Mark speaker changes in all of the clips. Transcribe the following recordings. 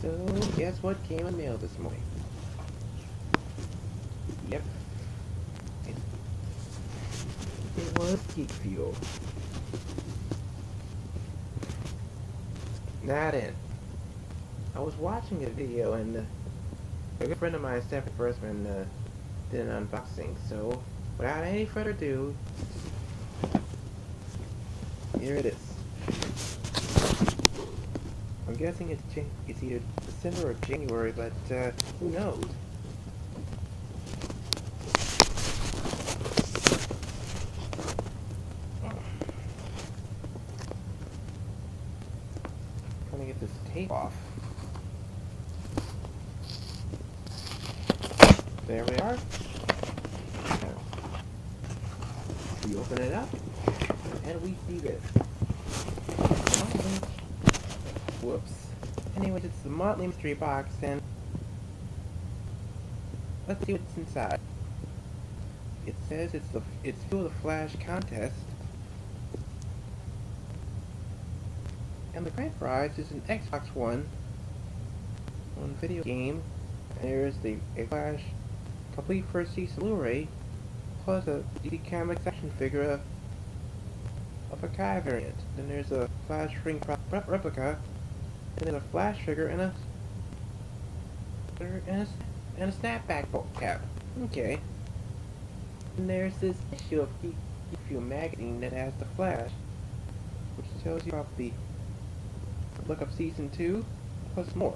Speaker 1: So, guess what came in the mail this morning? Yep, it, it was Geek Fuel. Now then, I was watching a video and a good friend of mine, Stephen Firstman, did an unboxing. So, without any further ado, here it is. I'm guessing it's either December or January, but who knows? Trying to get this tape off. There we are. Now, we open it up, and we see this. Whoops. Anyways, it's the Motley mystery box, and let's see what's inside. It says it's Fuel the Flash contest, and the grand prize is an Xbox One video game. And there's a Flash complete first season Blu-ray, plus a DC Comics action figure of a Kai variant. Then there's a Flash ring replica, and then a Flash figure and a snapback cap. Okay. And there's this issue of Geek Fuel magazine that has the Flash, which tells you about the look of season 2, plus more.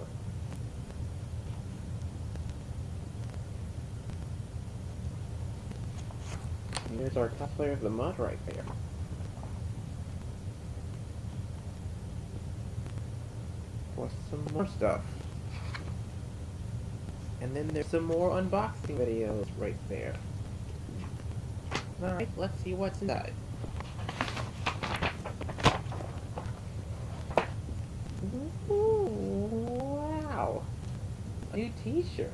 Speaker 1: And there's our cosplayer of the month right there. Plus some more stuff. And then there's some more unboxing videos right there. Alright, let's see what's inside. Ooh, wow! A new t-shirt.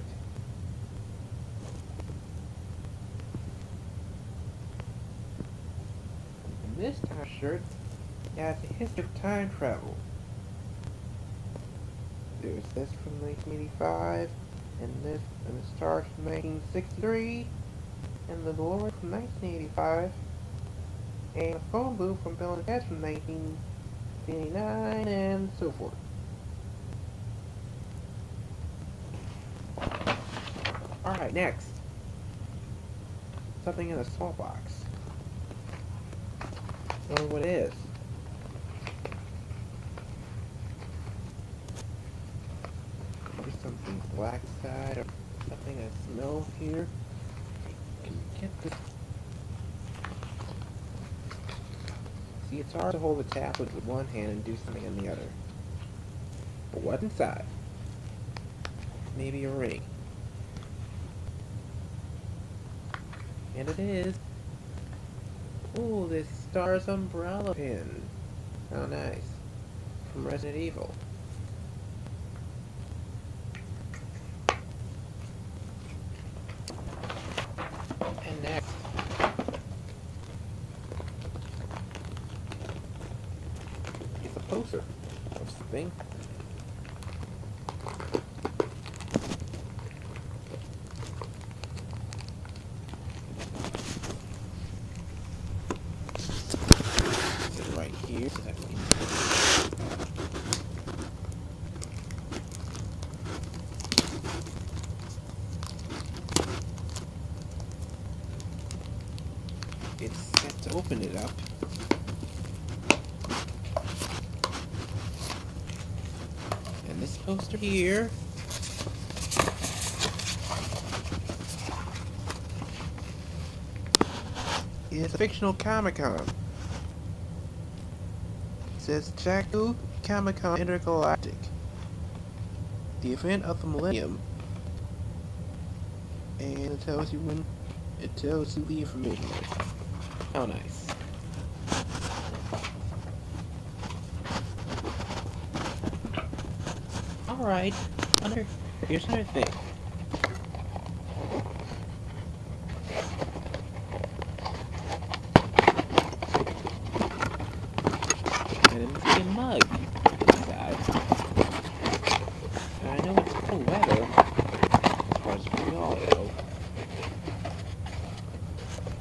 Speaker 1: And this t-shirt has a history of time travel. There's this from 1985, and this, and the Stars from 1963, and the DeLorean from 1985, and a phone booth from Bill and Ted from 1989, and so forth. Alright, next. Something in a small box. I don't know what it is. Maybe something black side or something I smell here. Can you get this? See, it's hard to hold the tablet with one hand and do something in the other. But what's inside? Maybe a ring. And it is. Ooh, this Star's umbrella pin. How nice. From Resident Evil. And next. It's a poster of something. Right here. It's set to open it up. And this poster here is a fictional Comic-Con. It says Jakku Comic-Con Intergalactic, the event of the millennium, and it tells you the information. How nice. Alright, here's another thing. And it's a mug inside.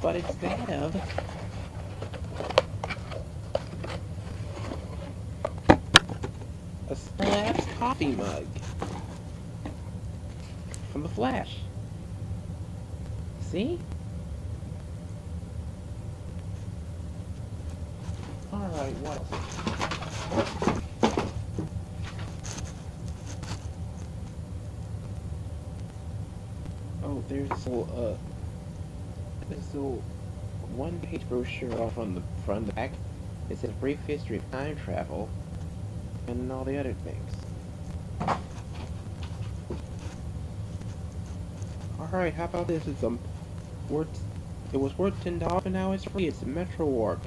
Speaker 1: but it's that of a Slab's coffee mug from The Flash. See? Alright, what else? Oh, there's this little one-page brochure off on the front and the back. It says brief history of time travel and all the other things. Alright, how about this? It was worth $10, but now it's free. It's a Metro Warp.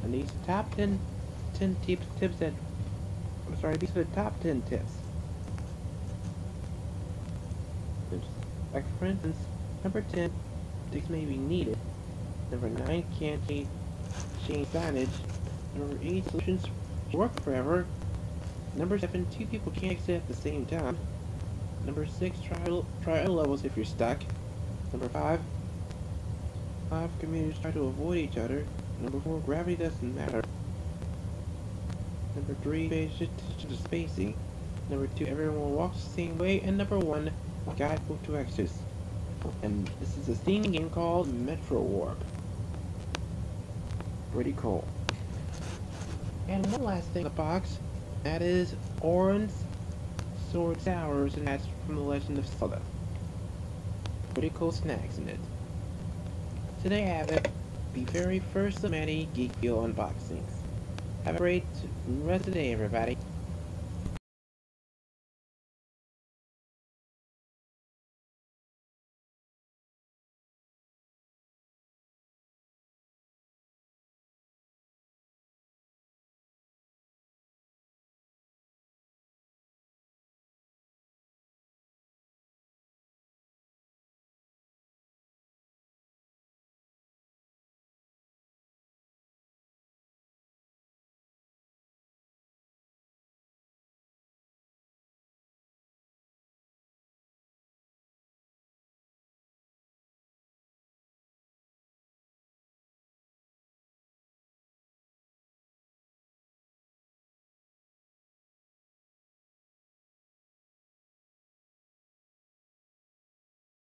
Speaker 1: And these top 10 tips that... I'm sorry, these are the top 10 tips. Like, for instance, number 10, sticks may be needed. Number 9, can't change signage. Number 8, solutions work forever. Number 7, 2 people can't exit at the same time. Number 6, try other levels if you're stuck. Number 5 commuters try to avoid each other. Number 4, gravity doesn't matter. Number 3, pay attention to spacing. Number 2, everyone walks the same way. And number 1, guidebook to exits. And this is a Steam game called Metro Warp. Pretty cool. And one last thing in the box, that is Orange Sword Sours, and that's from The Legend of Zelda. Pretty cool snacks in it. So there you have it, the very first of many Geek Fuel unboxings. Have a great rest of the day, everybody.